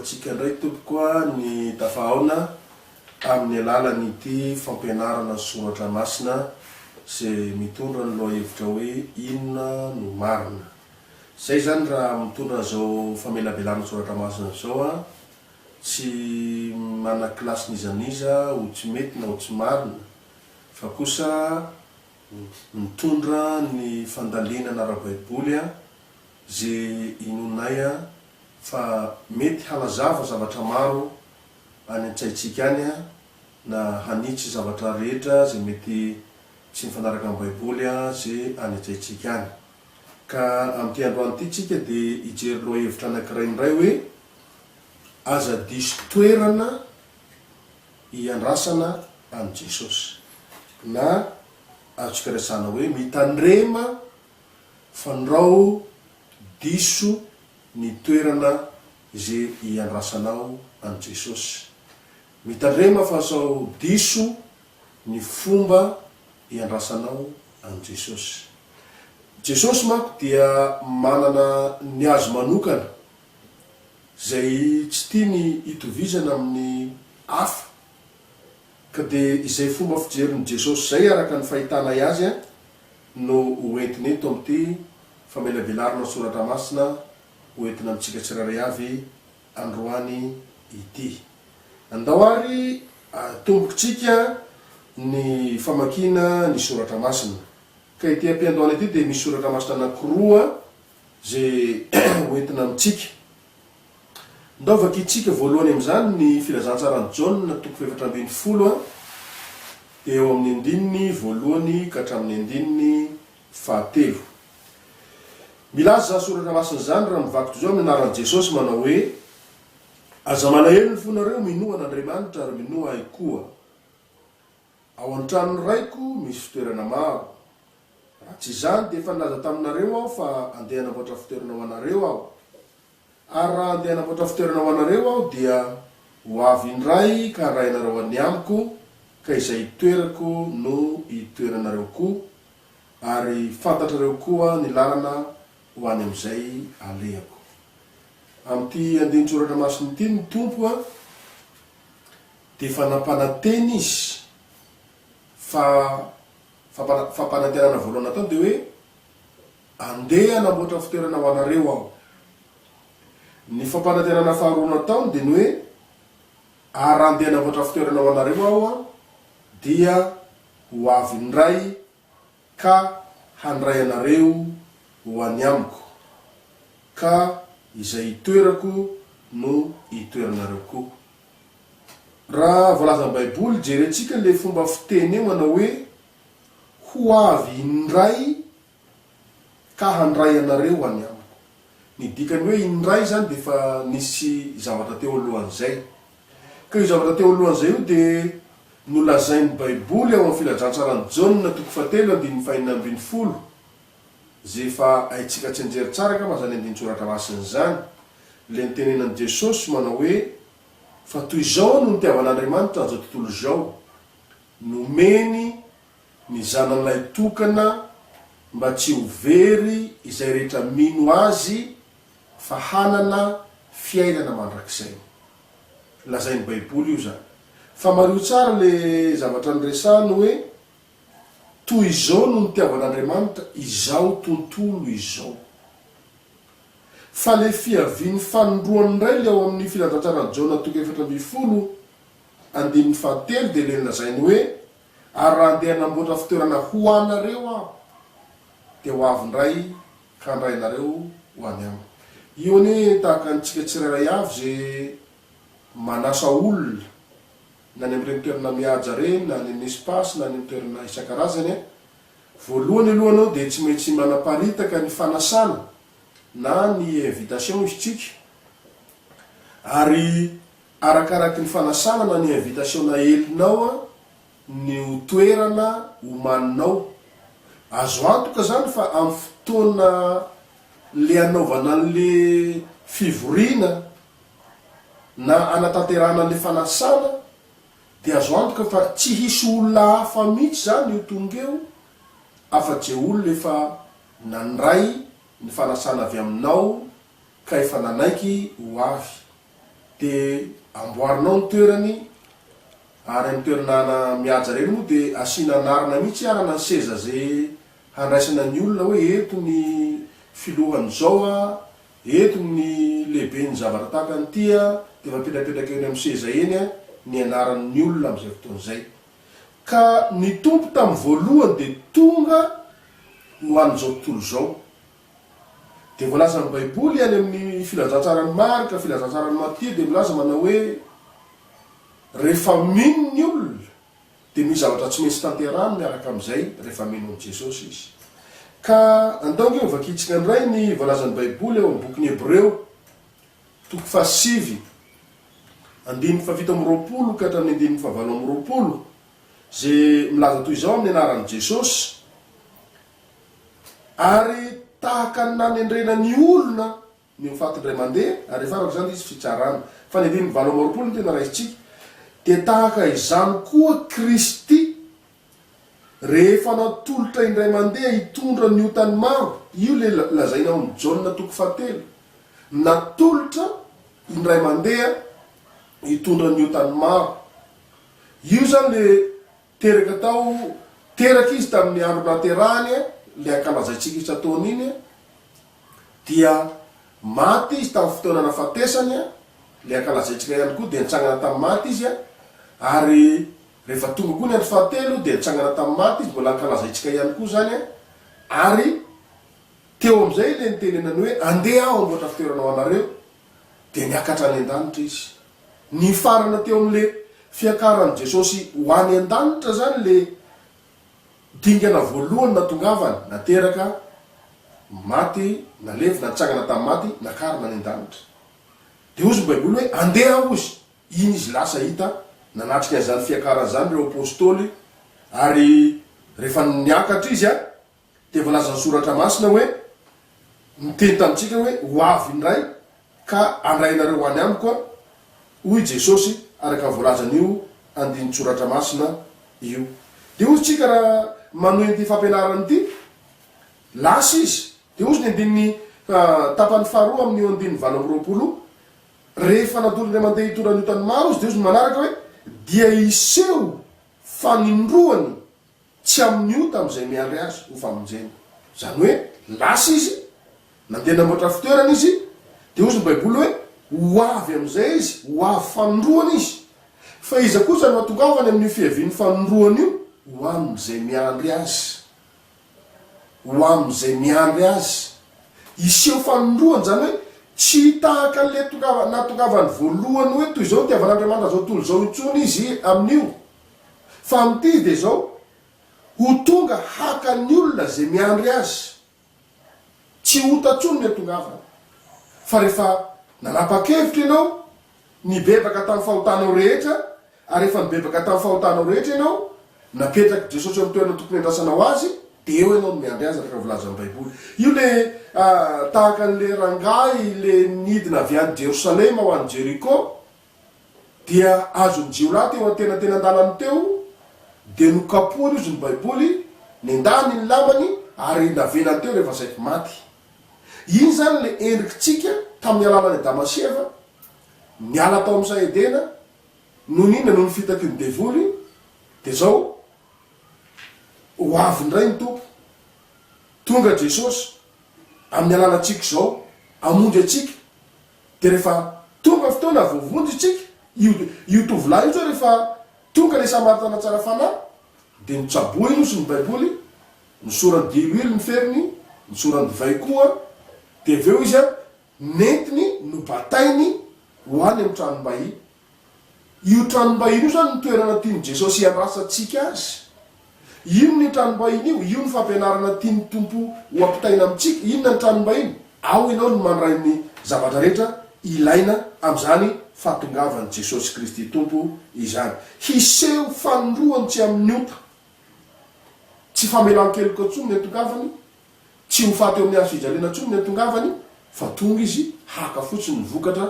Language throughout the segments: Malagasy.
antsika ndray tompokoa ny tafahaona amin'ny alalan'ity fampianarana soratra masina izay mitondra ny lohahevitra hoe inona no marina. Zay zany raha mitondra zao famelabelana soratra masina zao a, tsy mana klasy nizaniza ho tsy mety na ho tsy marina, fa kosa mitondra ny fandalinana ara-baiboly a zay inonay a fa mety halazava zavatra maro any antsaitsika any a, na hanitsy zavatra rehetra zay mety tsy mifanaraka amin'ny baiboly a zay any antsaitsika any. Ka amin'ity androany ity tsika dia hijery lohahevitra anankiray indray hoe aza diso toerana hiandrasana an Jesosy, na azotsika resana hoe mitandrema fandrao diso ny toerana izay hiandrasanao an Jesosy. Mitandrema fa sao diso ny fomba hiandrasanao an Jesosy. Jesosy manko dia manana ny azo manokana zay tsy tiany hitovizana amin'ny hafa, ka dia izay fomba fijerin'i Jesosy zay araka ny fahitanay azy no hoentiny eto amin'ity famelabelarina soratra masina hoentina amintsika tsirairay avy androany ity. Andao ary tombokontsika ny famakina ny soratra masina. Ka ity ampiandoana ity dia misy soratra masina anankiroa zay hoentina amintsika. Ndao vakitsika voalohany amin'izany ny filazantsarany Jaune 4:20 dia eo amin'ny andininy voalohany ka hatramin'ny andininy fahatelo. Milaza soratra masina zany raha mivaky zao amin'ny anaran'i Jesosy manao hoe aza malahelo ny fonareo minoa an'Andriamanitra ary minoa ahy koa. Ao an-tranony raiko misy fitoerana maro. Raha tsy izany dia efa nilaza taminareo aho fa andeha hanamboatra fitoerana ho anareo aho. Ary raha andeha hanamboatra fitoerana ho anareo aho dia ho avy indray ka harainareo any amiko, ka izay hitoerako no hitoeranareo koa, ary fantatrareo koa ny lalana ho any amin'izay alehako. Amin'ity andiny soratra masina ity ny tompo a dia fanampananteny izy, fampanantenana voalohany atao dia hoe andeha hanamboatra fitoerana ho anareo aho. Ny fampanantenana faharoa natao dia ny hoe ary andeha hanamboatra fitoerana ho anareo aho a, dia ho avy indray ka handray anareo ho any amiko, ka izay hitoerako no hitoeranareo koa. Raha voalaza amin'ny baiboly jerentsika le fomba fiteny eo manao hoe ho avy indray ka handray anareo ho any amiko. Ny dikany hoe indray zany dia efa nisy zavatra teo alohan'izay, ka io zavatra teo alohan'izay io dia nolazain'ny baiboly ao amin'ny filazantsarany Jaune 4:20 zay efa haitsika tsy anjery tsara ka mazany andiny soratra masina zany. Le nitenenan'i Jesosy manao hoe fa toy izao no nitiavan'Andriamanitra an'izao tontolo izao, nomeny ny zanan'ilay tokana mba tsy ho very izay rehetra mino azy fa hanana fiainana mandrakizay. Lazain'ny baiboly io zany. Fa mario tsara le zavatra niresahany hoe toy izao no nitiavan'Andriamanitra izao tontolo izao. Fa le fiaviany fanondroany indray le ao amin'ny filazantsarany Jaune 4:7 dia le nilazainy hoe ary raha andeha hanamboatra fitoerana ho anareo aho dia ho avy indray ka handray anareo ho any amiko. Io anie tahaka antsika tsirairay avy zay manasa olona na ny amin'ireny toerana mihaja reny, na ny amin'ny espasy, na ny amin'ny toerana isan-karazany. Voalohany alohanao dia tsy maintsy manaparitaka ny fanasana na ny invitation izy tsika, ary arakaraky ny fanasana na ny invitation na elinao a ny ho toerana homaninao. Azo antoka zany fa amin'ny fotoana le anaovana an'le fivoriana na anatanterana le fanasana dia azo antoka fa tsy hisy olona hafa mihitsy zany io tonga eo afa-tsy olona efa nandray ny fanasana avy aminao ka efa nanaiky ho avy. dia amboarinao ny toerany ary amin'ny toerana mihaja reny moa dia asiana anarana mihitsy arana ny seza zay handraisana ny olona hoe eto ny filohan'izao a, eto ny lehibe ny zavatra tahaka nytia, dia mapetrapetraka eny amin'ny seza eny a ny anaran'ny olona amin'izay fotoan'izay. Ka ny tompo tamin'ny voalohany dia tonga ho an'izao tontolo izao. Dia voalaza ny baiboly any amin'ny filazantsarany Marika, filazantsarany Matia dia milaza manao hoe rehefa mino ny olona dia misy zavatra tsy maintsy tanterahany miaraka amin'izay rehefa mino an'i Jesosy izy. Ka andaonge vakitsika indray ny voalazan'ny baiboly eo amin'ny bokin'ny Hebreo toko 7 andininy 7 ka hatramin'ny andininy 8 zay milaza toy izao amin'ny anaran'i Jesosy. Ary tahaka ny nanendrena ny olona ny mifaty indray mandeha, ary farako zany izy fitsarana fa ny andininy 8 ny tena raisitsika, dia tahaka izany koa Kristy rehefa natolotra indray mandeha hitondra ny otany maro. Io le lazaina ao amin'ny Jaona toko 7, natolotra indray mandeha hitondra ny otany maro. Io zany le teraka izy tamin'ny andro naterahany le ankalazaitsika izy ataony iny, dia maty izy tamin'ny fotoana nafatesany le ankalazaitsika ihany koa, dia nitsangana tamin'ny maty izy ary rehefa tonga koa ny andro fahatelo dia nitsangana tamin'ny maty izy, mbola ankalazaitsika ihany koa zany ary teo amin'izay le nitenenany hoe andeha aho amboatra fitoerana ao anareo, dia niakatra any an-danitra izy. Ny farana teo amin'le fiakaran'i Jesosy ho any an-danitra zany le dingana voalohany natongavany, nateraka maty, nalevy, natsangana tamin'ny maty, nakarina any an-danitra. Dia ozy ny baiboly hoe andeha aho izy. Iny izy lasa hita nanatrika izany fiakarana zany ireo apôstôly, ary rehefa niakatra izy dia voalaza ny soratra masina hoe miteny tamintsika hoe ho avy indray ka andrainareo ho any amiko hoy Jesosy, araka voalazan'io andin'ny soratra masina io. Dia ozy tsika raha manohy ty fampianarana ity, lasa izy. Dia ozy ny andin'ny tapany faharoa amin'io andin'ny 8 rehefa natolon'ilay mandeha hitondra ny otany maro izy, dia ozy ny manaraka hoe dia iseho fanindroany tsy amin'ny ota amin'izay miandry azy ho famonjeny. Zany hoe lasa izy nandeha namboatra fitoerana izy, dia ozy ny baiboly hoe ho avy amin'izay izy, ho avy fanindroany izy. Fa iza kosa no atongavany amin'ny fiavian'ny fanindroany io ho amin'izay miandry azy, ho amin'izay miandry azy. Iseho fanindroany zany hoe tsy tahaka le natongavany voalohany hoe toy izao tiavan'Andriamanitra zao tontolo zao intsony izy amin'io, fa amin'ity dia zao ho tonga haka ny olona zay miandry azy, tsy hotatsony ny atongavany. Fa rehefa nanapa-kevitra ianao nibebaka tamin'ny fahotanao rehetra, ary rehefa nibebaka tamin'ny fahotanao rehetra ianao, napetraka Jesosy amin'ny toerana tokony andrasanao azy, dia eo ianao no miandry azy araka volazan'ny baiboly. Io le tahaka n'le rangahy le nidina avy any Jerosalema ho any Jeriko, dia azony jiolahy teo an-tenatena an-dalany teo, dia nokapohany izy ny baiboly, nendany ny lamany ary navenany teo rehefa saika maty. Iny zany le endrikitsika tamin'ny alalany Damasieva, niala tao amin'ny Saedena, noho n'inona noho ny fitaky ny devoly, dia zao ho avy indray ny tompo. Tonga Jesosy amin'ny alalantsika zao amonjy atsika, dia rehefa tonga fotoana voavonjy tsika io tovolahy io zao rehefa tonga le samaritana tsara fanahy, dia nitsaboiny ozy ny baiboly, nisorany diloilo ny feriny, nisorany divay koa, dia aveo izy nentiny nobatainy ho any amin'ny tranom-bahiny. Io tranom-bahiny io zany nitoerana tiany Jesosy hiandrasantsika azy. Ino ny tranom-bahiny io ny fampianarana tiany tompo ho ampitaina amintsika. Inona ny tranom-bahiny? Ao ianao no mandray ny zavatra rehetra ilaina amin'izany fahatongavany Jesosy Kristy tompo izany. Hiseho fanindroany tsy amin'ny ota, tsy famelan-keloka ntsony ny atongavany, tsy ho faty eo amin'ny hazo fijaliana ntsony ny atongavany, fa tonga izy haka fotsiny ny vokatra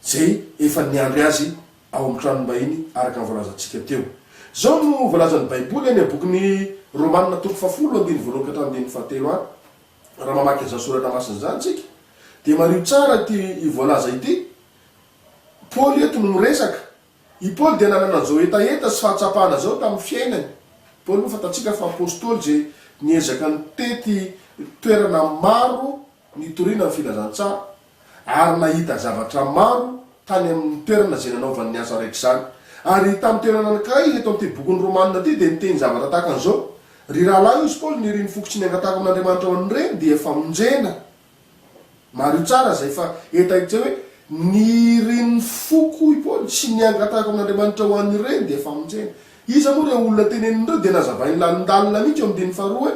zay efa niandry azy ao amin'ny tranom-bahiny araka ny voalazantsika teo. Zao no voalazan'ny baiboly any bokin'ny Romanina toko 10 andiny voalohany ka hatramin'ny 7 any. Raha mamaky an'izany soratra masina zany tsika, dia mario tsara ity voalaza ity, Paoly eto no miresaka. I Paoly dia nanana an'izao etaeta sy fahatsapahana zao tamin'ny fiainany. Paoly moa fatatsika fa apôstôly zay niezaka ny tety toerana maro nitoriana amin'ny filazantsara ary nahita zavatra maro tany amin'ny toerana zay nanaovany ny asa raiky zany. Ary tamin'ny toerana anankiray eto amin'ity bokin'ny Romanina ity dia niteny zavatra tahaka an'izao. Ry rahalahy izy Paoly niriny fokotsy ny angatahako amin'Andriamanitra ao an'ireny dia efa monjena. Maro tsara zay fa etaitsy hoe niriny foko i Paoly sy ny angatahako amin'Andriamanitra ho an'ireny dia efa monjena. Iza moa ireo olona tenenindreo dia nazavainy lalindalina mihitsy eo amin'ny diny faharoa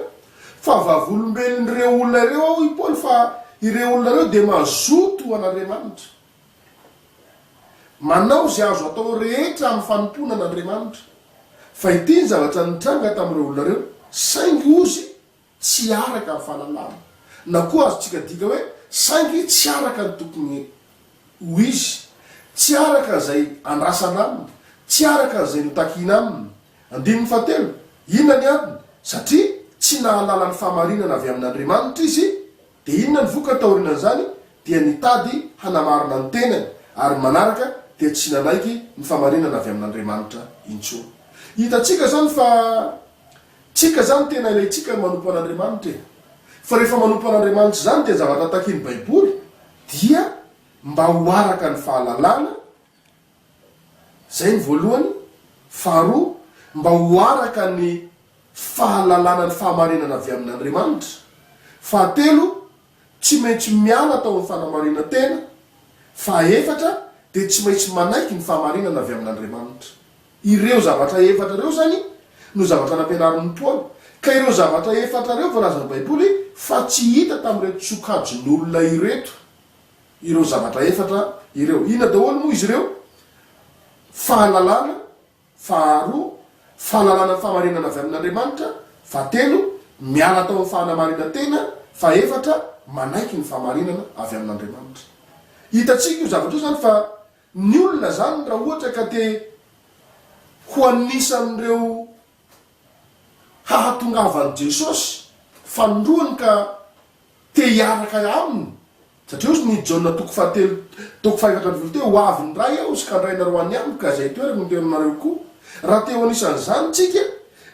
fa vavolombelon'ireo olona ireo ao i Paoly fa ireo olona ireo dia mazoto an'Andriamanitra. Manao zay azo atao rehetra amin'ny fanompona an'Andriamanitra. Fa ity ny zavatra nitranga tamin'ireo olona ireo saingy ozy tsy araka amin'ny fahalalana. Na koa azontsika dika hoe saingy tsy araka ny tokony ho izy, tsy araka zay andrasana aminy, tsy araka zay notakina aminy. 7, inona ny adiny? Satria tsy nahalala ny fahamarinana avy amin'Andriamanitra izy, dia inona ny voka taorinan'izany? Dia nitady hanamarina ny tenany ary manaraka dia tsy nanaiky ny fahamarinana avy amin'Andriamanitra intsony. Hitatsika zany fa tsika zany tena ilayntsika manompo an'Andriamanitra. Fa rehefa manompo an'Andriamanitra zany dia zavatra takin'ny Baiboly dia mba ho araka ny fahalalana. Zay ny voalohany. Faharoa, mba ho araka ny fahalalana ny fahamarinana avy amin'Andriamanitra. Fahatelo, tsy maintsy miala tao amin'ny fanamarina tena. Fahaefatra, dia tsy maintsy manaiky ny fahamarinana avy amin'Andriamanitra. Ireo zavatra efatra ireo zany no zavatra nampianarin'ny Paoly. Ka ireo zavatra efatra ireo voalazan'ny Baiboly fa tsy hita tamin'ireo tsokajin'olona ireto. Ireo zavatra efatra ireo. Ina daholo moa izy ireo? Fahalalana, faharoa, fahalalana ny fahamarinana avy amin'Andriamanitra, fahatelo, miala tao amin'ny fahamarinana tena, fahaefatra, manaiky ny fahamarinana avy amin'Andriamanitra. Hitatsika io zavatra io zany fa ny olona zany raha ohatra ka te ho anisan'ireo hahatongavan'i Jesosy fanondroany ka te hiaraka aminy. Satria ozy ny Jaona toko 5 teo ho avy ny ray aho sy ka ndrainareo any aminy ka zay toerana no tenonareo koa. Raha te ho anisan'izany tsika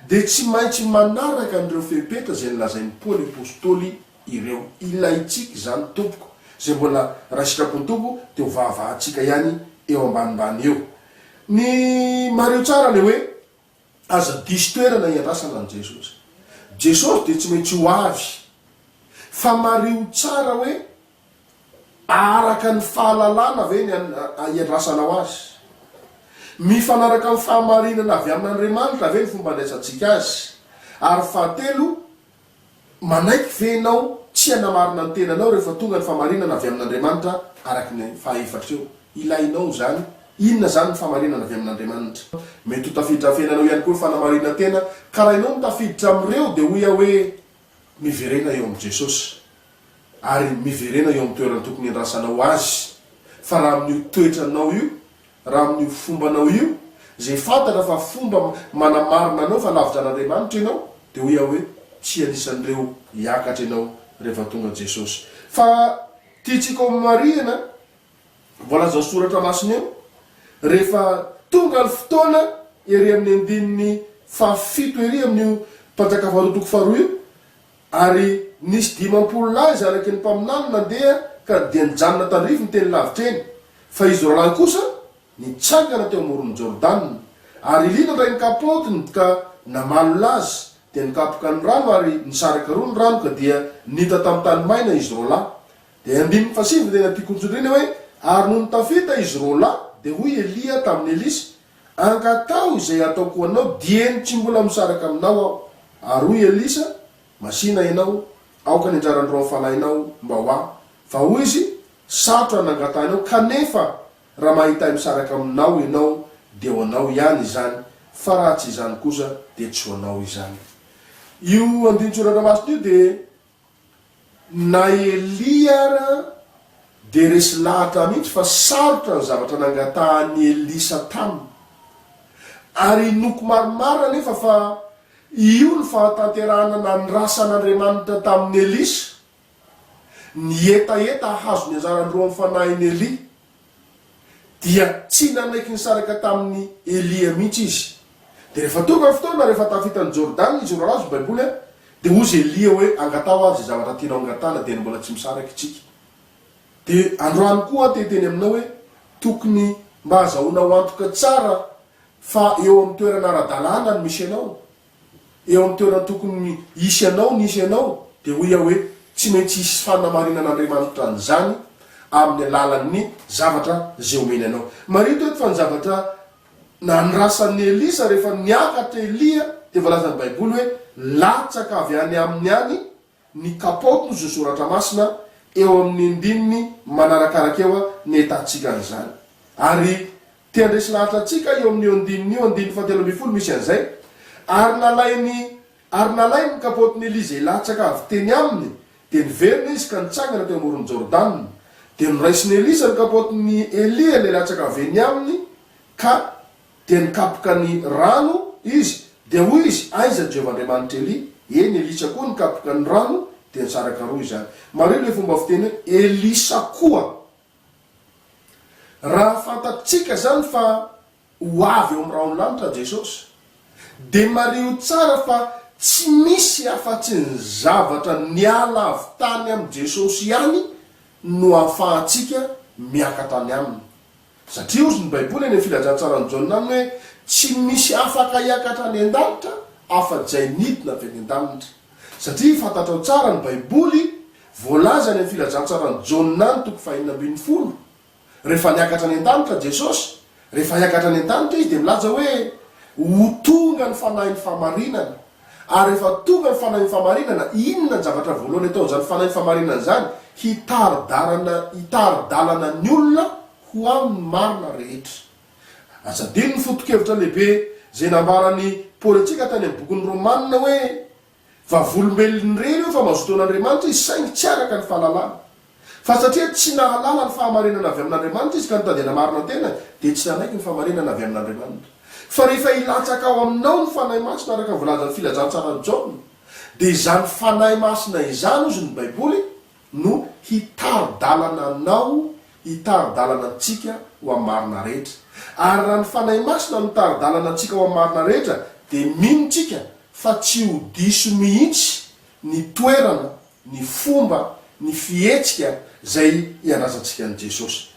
dia tsy maintsy manaraka an'ireo fepetra zay nilazain'ny Paoly apôstôly ireo. Ilayntsika zany tompoko zay mbola raha sitrapony tompo dia ho vavahantsika ihany eo ambanimbany eo. Ny mareo tsara le hoe aza diso toerana iandrasana an' Jesosy. Jesosy dia tsy maintsy ho avy. Fa mareo tsara hoe araka ny fahalalana ve ny iandrasana ho azy. Mifanaraka amin'ny fahamarinana avy amin'Andriamanitra ve ny fomba andraisantsika azy. Ary fahatelo, manaiky venao tsy hanamarina ny tenanao rehefa tonga ny fahamarinana avy amin'Andriamanitra araka ny fahaefatra eo. Ilainao zany. Inona zany ny fahamarinana avy amin'Andriamanitra? Mety ho tafiditra fiainanao ihany koa ny fanamarina tena, ka raha ianao mitafiditra amin'ireo dia hoia hoe miverena eo amin'i Jesosy ary miverena eo amin'ny toerana tokony andrasanao azy. Fa raha amin'io toetranao io, raha amin'io fombanao io, zay fantatra fa fomba manamarina anao fa lavitra an'Andriamanitra ianao, dia hoia hoe tsy anisan'ireo hiakatra ianao rehefa tonga Jesosy. Fa tiatsika ao marihana voalaza soratra masina eo, rehefa tonga ny fotoana ery amin'ny andininy 7 ery amin'io mpanjaka faharoa toko faharoa io, ary nisy 50 lahy zay araky ny mpaminany nandeha ka dia nijanona tandrify ny teny lavitra eny. Fa izy roalahy kosa nitsangana teo amoron'ny Jordana, ary lina ndray ny kapotiny ka namalona azy dia nikapoka ny rano ary nisaraka roa ny rano ka dia nita tamin'ny tany maina izy roalahy. Dia 7 dia natikontsondrina hoe ary no nitafita izy roalahy dia hoy Elia tamin'ny Elisa, ankatao izay ataoko anao dieny tsy mbola misaraka aminao aho. Ary hoy Elisa, masina ianao, aoka ny anjarandreo amin'ny falahinao mba ho aho. Fa hoy izy, sarotra nangatanao, kanefa raha mahita misaraka aminao ianao dia ho anao ihany izany, fa raha tsy izany kosa dia tsy ho anao izany. Io andinitsoratra masina io dia na Elia ara dia resy lahatra mihitsy fa sarotra ny zavatra nangatahany Elisa taminy. Ary noko maromaro nefa fa io ny fahatanterahana na ny rasan'Andriamanitra tamin'ny Elisa, ny etaeta hazo ny anjarandreo amin'ny fanahiny Elia. dia tsy nanaiky ny saraka tamin'ny Elia mihitsy izy. Dia rehefa tonga fotoana rehefa tafitany Jordan izy raha azo baiboly dia ozy Elia hoe angatao azy zavatra tianao angatana dia mbola tsy misaraka itsika. Dia androany koa teteny aminao hoe tokony mba azahoanao antoka tsara fa eo amin'ny toerana ara-dalàna no misy anao, eo amin'ny toerana tokony isy anao nisy anao, dia hoy aho hoe tsy maintsy hisy fanamarinan'Andriamanitra an'izany amin'ny alalan'ny zavatra zay omeny anao. Marito eto fa ny zavatra nanrasan'ny Elisa rehefa niakatra Elia dia voalazan'ny baiboly hoe latsaka avy any amin'ny any ny kapoty no zosoratra masina eo amin'ny ndininy manarakaraka eo ny etantsika an'izany. Ary tiandresy lahatra atsika eo amin'ny ondininy io andininy 17 misy an'izay. Ary nalay ny kapotin'ny Elisa latsaka avy teny aminy dia niverina izy ka nitsangana teo amoron'ny Jordan. Dia noraisiny Elisa ny kapotin'ny Elia le latsaka avy eny aminy ka dia nikapoka ny rano izy. Dia hoy izy aiza Jehovahandriamanitra Elia? Eny Elisa koa nikapoka ny rano dia nisaraka roa izany. Mareo le fomba fiteny Elisa koa. Raha fantatsika zany fa ho avy eo amin'ny raon'lanitra Jesosy dia mario tsara fa tsy misy afa-tsy ny zavatra niala avy tany amin'ny Jesosy ihany no ahafahantsika miakatany aminy. Satria ozy ny baiboly eny filazantsarany Jaona hoe tsy misy afaka hiakatra ny an-danitra afa-jay nidina avy any an-danitra. Satria fantatrao tsara ny baiboly voalaza ny filazantsarany Jaona toko 5:20 rehefa niakatra ny an-danitra Jesosy, rehefa niakatra ny an-danitra izy dia milaza hoe ho tonga ny fanahin'ny famarinana. Ary rehefa tonga ny fanahin'ny famarinana, inona ny zavatra voalohany ataon'izany fanahin'ny famarinana zany? Hitaridalana ny olona ho amin'ny marina rehetra. Azadino ny foto-kevitra lehibe zay nambarany politika tany amin'ny bokin'ny Romanina hoe vavolombelony reny io fa mazotoan'Andriamanitra izy saingy tsy araka ny fahalalana. Fa satria tsy nahalala ny fahamarinana avy amin'Andriamanitra izy ka nitadina marina tena dia tsy nanaiky ny fahamarinana avy amin'Andriamanitra. Fa rehefa ilatsaka ao aminao ny fanahy masina araka volazan'ny filazantsarany Jaona dia izany fanahy masina izany ozy ny baiboly no hitaridalana anao, hitaridalana antsika ho amin'ny marina rehetra. Ary raha ny fanahy masina no hitaridalana antsika ho amin'ny marina rehetra dia minontsika fa tsy ho diso mihitsy ny toerana, ny fomba, ny fihetsika zay ianazantsika an' Jesosy.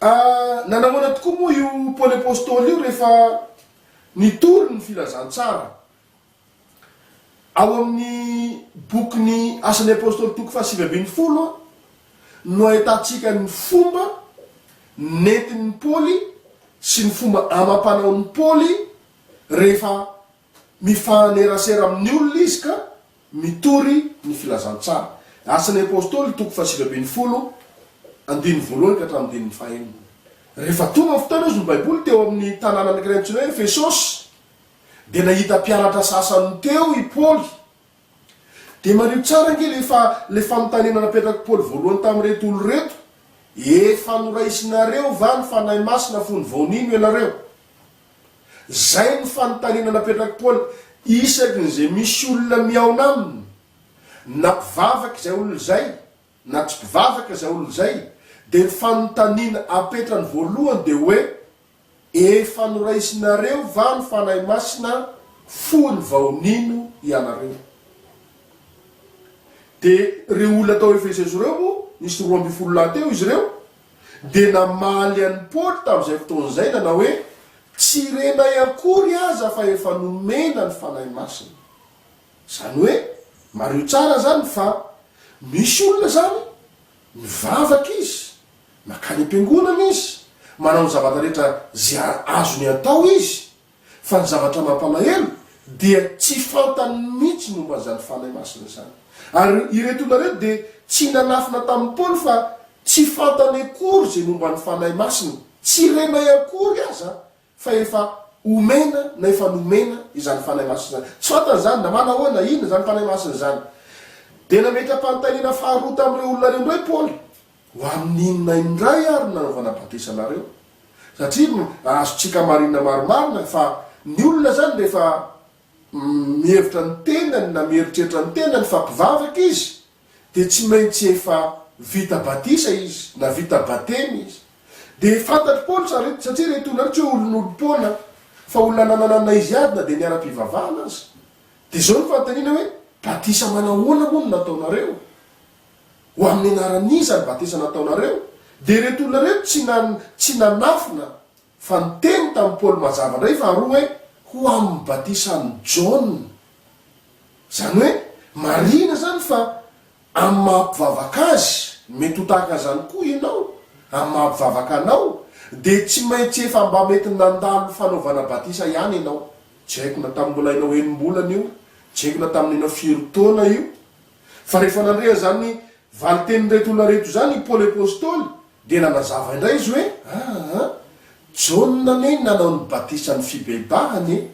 Nanahoana tokoa moa io Paoly apôstôly io rehefa nitory ny filazantsara ao amin'ny bokyny asan'ny apôstôly toko 7:20 no ahitantsika ny fomba nentin'ny Paoly sy ny fomba amam-panaon'ny Paoly rehefa mifanerasera amin'ny olona izy ka mitory ny filazantsara. Asan'ny apôstôly toko 7:20 andiny voalohany ka hatramin'ny 1. Rehefa tonga fotoana izy ny baiboly teo amin'ny tanàna anankiray antsoina hoe Efesosy dia nahita mpianatra sasany teo i Paoly. Dia mario tsara nge le fanontaniana napetraka Paoly voalohany tamin'ireto olo reto, efa noraisinareo va ny fanahy masina fony vaonino ianareo? Zay ny fanontaniana napetraka Paoly isakin'izay misy olona miaona aminy, na mpivavaka izay olona zay na tsy mpivavaka izay olona zay, dia ny fanontaniana apetrany voalohany dia hoe efa noraisinareo va ny fanahy masina fony vaonino ianareo? Dia reo olona tao Efesosy reo moa nisy 12 teo izy reo dia namaly an'ny Paoly tamin'izay fotoan'izay nanao hoe tsy renay akory aza fa efa nomena ny fanahy masina. Zany hoe mario tsara zany fa misy olona zany mivavaka izy, makany am-piangonana izy, manao ny zavatra rehetra zay azony atao izy, fa ny zavatra mampalahelo dia tsy fantany mihitsy momba zany fanahy masina zany. Ary ireto olona reto dia tsy nanafina tamin'ny Paoly fa tsy fantany akory zay momba ny fanahy masina, tsy renay akory aza fa efa omena na efa nomena izany fanahy masina zany. Tsy fantany zany na manahoana inona zany fanahy masina zany. Dia nametra-panontaniana faharoa tamin'ireo olona reo ndray Paoly, ho amin'inona indray ary nanaovana batisanareo? Satria azotsika marina marimarina fa ny olona zany rehefa mihevitra ny tenany na mieritreritra ny tenany fa mpivavaka izy dia tsy maintsy efa vita batisa izy na vita batemy izy. dia fantatry Paoly satria retona tsy olon'olom-poana fa olona nananana izy ady na dia niara-pivavahana azy. Dia zao ny fanontaniana hoe batisa manahoana moa no nataonareo? Ho amin'ny anaran'iza ny batisa nataonareo? Dia reto olona reto tsy nanafina fa niteny tamin'ny Paoly mazava indray fa aroa hoe ho amin'ny batisan'ny John. Zany hoe marina zany fa amin'ny mahampivavaka azy mety ho tahaka zany koa ianao amin'ny mahampivavaka anao, dia tsy maintsy efa mba mety nandalo fanaovana batisa ihany ianao. Tsy haiko na tamin'ny mbola ianao enim-bolana io, tsy haiko na tamin'ny ianao 4 taona io, fa rehefa nandrea zany valiteny reto olona reto zany Paoly apôstôly dia nanazava indray izy hoe John ne nanao ny batisa ny fibebahany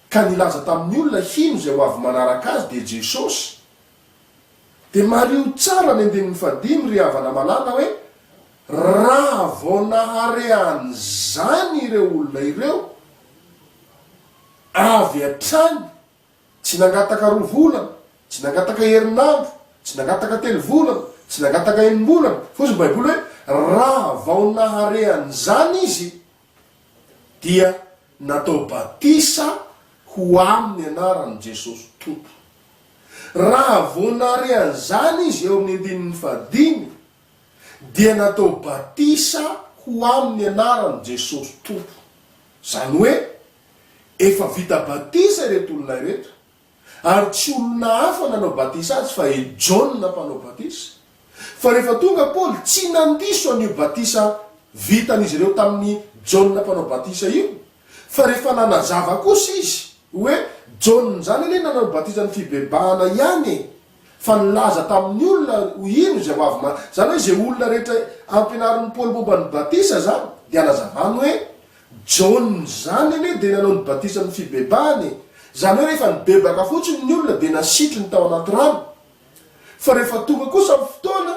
ka nilaza tamin'ny olona hino zay ho avy manaraka azy dia Jesosy. Dia mario tsara ny andinin'ny fadimy ry havana malala hoe raha vao naharehan'izany ireo olona ireo avy hatrany, tsy nangataka 2 volana, tsy nangataka herinandro, tsy nangataka 3 volana, tsy nangataka 9 volana, fosiny baiboly hoe raha vao naharehan'izany izy dia natao batisa ho amin'ny anaran'i Jesosy tompo. Raha vao naharehan'izany izy eo amin'ny andinin'ny fadimy dia natao batisa ho amin'ny anaran'i Jesosy tompo. Zany hoe efa vita batisa reto olona reto, ary tsy olona hafa nanao batisa azy fa John nampanao batisa. Fa rehefa tonga Paoly tsy nandiso an'io batisa vitan'izy ireo tamin'ny John nampanao batisa io, fa rehefa nanazava kosa izy hoe John zany anie nanao batisa ny fibebahana ihany, fa nilaza tamin'ny olona ho ino zay ho avy zany hoe zay olona rehetra ampianarin'ny Paoly momba ny batisa zany dia anazavany hoe John zany anie dia nanao ny batisa ny fibebahany. Zany hoe rehefa nibebaka fotsiny ny olona dia nasitry ny tao anaty rano. Fa rehefa tonga kosa amin'ny fotoana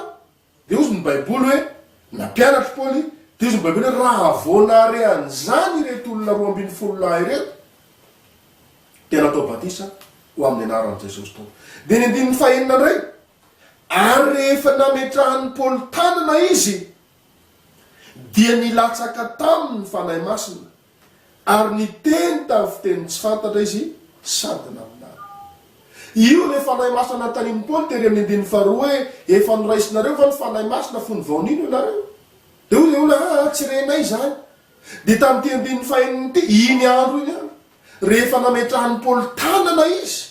dia ozy ny baiboly hoe nampianatry Paoly, dia ozy ny baiboly hoe raha vao naharehan'izany ireto olona 12 lahy ireto dia natao batisa ho amin'ny anaran'i Jesosy tompo. Dia ny andininy fahenina indray, ary rehefa nametrahan'ny Paoly tanana izy dia nilatsaka taminy fanahy masina, ary niteny tamin'ny fiteny tsy fantatra izy sady naminary. Io le fanahy masina natanin'ny Paoly tery amin'ny andininy faharoa hoe efa noraisinareo fa ny fanahy masina fony vaonino ianareo. Dia hoy le olona tsy renay zany. Dia tamin'ity andininy faheniny ity iny andro iny any rehefa nametrahan'ny Paoly tanana izy,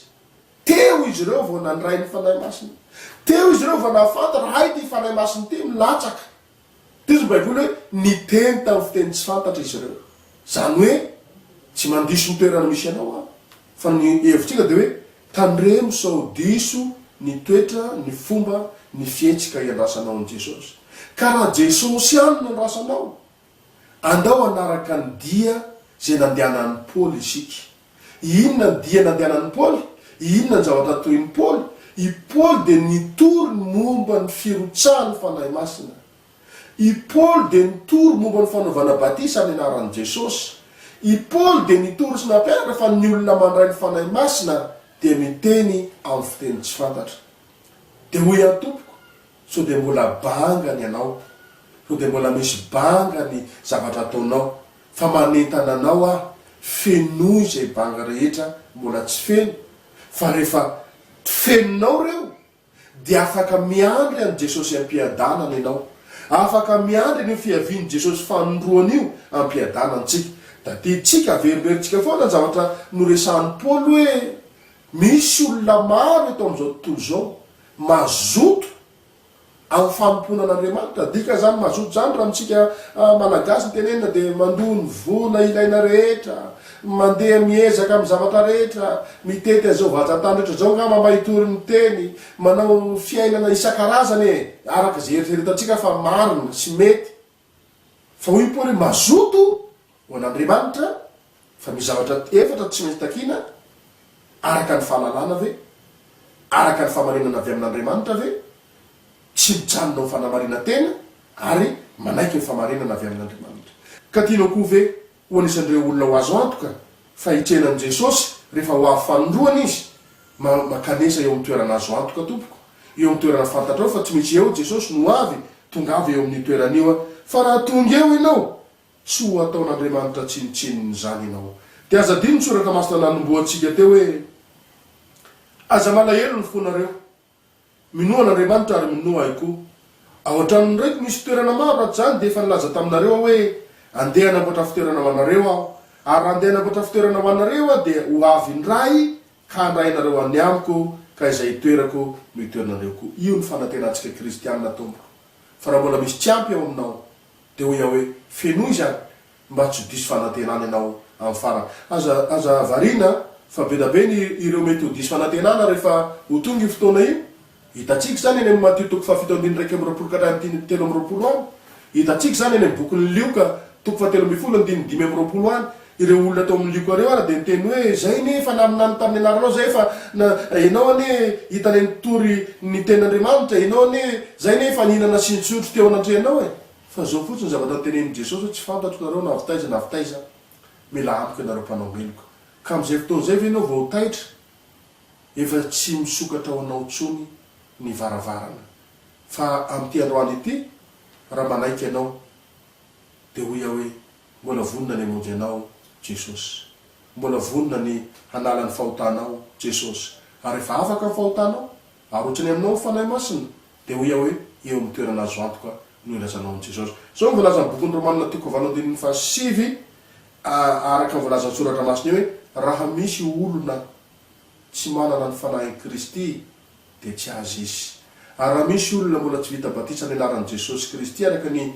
teo izy ireo vao nandray ny fanahy masina, teo izy ireo vao nahafantatra hay ty fanahy masina ity milatsaka. Teo izy baiboly hoe niteny tamin'ny fiteny tsy fantatra izy ireo. Zany hoe tsy mandiso ny toerana misy ianao fa ny hevitsika dia hoe tandremo sao diso ny toetra, ny fomba, ny fietsika iandrasanao an' Jesosy. Ka raha Jesosy ihany no andrasanao, andao anaraka ny dia zay nandehanan'ny Paoly isika. Inona ny dia nandehanan'ny Paoly? Inona ny zavatra toin'ny Paoly? I Paoly dia nitory momba ny firotsahan'ny fanahy masina. I Paoly dia nitory momba ny fanaovana batisa amin'ny anaran'i Jesosy. I Paoly dia nitory sy nampianatra fa ny olona mandray ny fanahy masina dia miteny amin'ny fiteny tsy fantatra. Dia hoy ihany tompoko, so dia mbola bangany ianao, so dia mbola misy bangany zavatra ataonao, fa manentana anao fenoy izay banga rehetra mbola tsy feno. Fa rehefa feninao reo dia afaka miandry an' Jesosy ampiadanana ianao, afaka miandry ny fiavian'i Jesosy fanondroana io ampiadanantsika. Da tiatsika averiveritsika foana ny zavatra noresahan'ny Paoly hoe misy olona maro eto amin'izao tontolo zao mazoto amin'ny famomponan'Andriamanitra. Dika zany mazoto zany raha mitsika malagasy ny tenenina dia mandony vola ilaina rehetra, mandeha miezaka amin'ny zavatra rehetra, mitety azao vatsatany rehetra zao nga mamahitory ny teny, manao fiainana isan-karazany araka zay eritreretantsika fa marina sy mety. Fa hoy Paoly mazoto ho an'Andriamanitra, fa misy zavatra efatra tsy maintsy takina, araka ny fahalalana ve, araka ny fahamarinana avy amin'Andriamanitra ve, tsy mijanona ny fanamarina tena, ary manaiky ny fahamarinana avy amin'Andriamanitra. Ka tianao koa ve ho anisan'ireo olona ho azo antoka fa hitrenan' Jesosy rehefa ho avy fanondroana izy makanesa eo amin'ny toerana azo antoka tompoko, eo amin'ny toerana fantatrao fa tsy misy eo Jesosy no avy tonga avy eo amin'ny toeran'io fa raha tonga eo ianao tsy ho ataon'andriamanitra tsinitsininy zany ianao. Dia aza dino tsoraka masina nanomboantsika teo hoe aza malahelo ny fonareo minoan'andriamanitra ary minoa ay koa. Ao an-tranony ndraiky misy toerana maro raha zany dia efa nilaza taminareo hoe andeha nanamboatra fitoerana ho anareo aho, ary raha andeha nanamboatra fitoerana ho anareo aho dia ho avy indray ka handrainareo any amiko ka izay toerako no itoeranareo koa. Io ny fanantenantsika kristianina tompoko. Fa raha mbola misy tsy ampy ao aminao dia ho ia hoe fenoy zany mba tsy ho diso fanantenana ianao amin'ny farany. Aza variana fa be da be ireo mety ho diso fanantenana rehefa ho tonga io fotoana io. Hitatsika zany eny amin'ny Mateo toko 7:1-3 any. Hitatsika zany eny amin'ny bokin'ny Lioka toko 7:15 any. Ireo olona atao amin'ny Lioka reo ara dia niteny hoe zay nefa naminany tamin'ny anaranao zay fa ianao ane hitany nitory ny ten'Andriamanitra, ianao ane zay nefa nihinana sy nitsotro teo anatrehanao e. Fa zao fotsiny zavatra tenenin Jesosy hoe tsy fantatro nareo na vitaiza mila amiko ianareo mpanao meloko. Ka amin'izay fotoana zay ve ianao vao taitra efa tsy misokatra ao anao tsony ny varavarana. Fa amin'ity androany ity raha manaiky ianao dia ho ia hoe mbola vonona ny hamonjy anao Jesosy, mbola vonona ny hanala ny fahotanao Jesosy. Ary rehefa afaka ny fahotanao arotsany aminao ny fanahy masina dia ho ia hoe eo amin'ny toerana azo antoka no ilazanao amin'i Jesosy. Zao mivolaza ny bokin'ny Romanina toko 8:7 araka ny volazan'ny soratra masina hoe raha misy olona tsy manana ny fanahy Kristy dia tsy azy izy. Ary raha misy olona mbola tsy vita batisa ny anaran'i Jesosy Kristy araka ny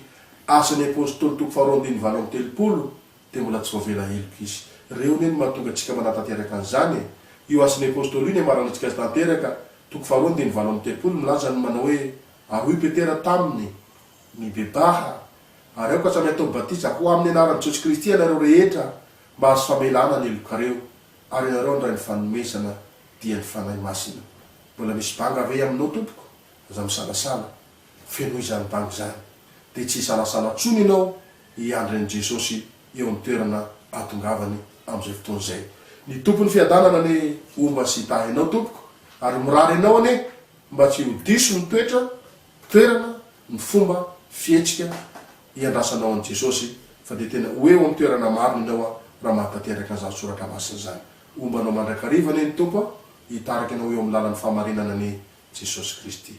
asan'ny apôstôly toko 2:30 dia mbola tsy voavela heloka izy. Reo neny mahatonga antsika manatanteraka an'izany. Io asan'ny apôstôly io ny amarana antsika azy tanteraka toko 2:30 milaza ny manao hoe aroy Petera taminy mibebaha ary ao ka samy atao batisa ho amin'ny anaran'i Jesosy Kristy ianareo rehetra mba azo famelana ny helokareo ary ianareo ndray ny fanomezana dia ny fanahy masina. Mbola misy banga ve aminao tompoko? Aza misalasala fenoy izany bangy zany dia tsy salasala tsony ianao hiandriny Jesosy eo amin'ny toerana atongavany amin'izay fotoana izay. Ny tompony fiadanana ny omba sy hitahy ianao tompoko ary mirary ianao ane mba tsy ho diso ny toerana ny fomba fihetsika hiandrasanao an'i Jesosy fa dia tena hoe eo amin'ny toerana marina ianao raha mahatateraka an'izany soratra masina zany. Ombanao mandrakarivana ny tompo hitaraka ianao eo amin'ny lalan'ny fahamarinana ny Jesosy Kristy.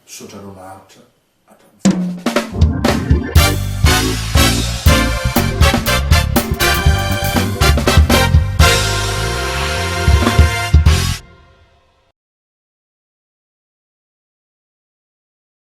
Misaotra anao naharitra hatramin'ny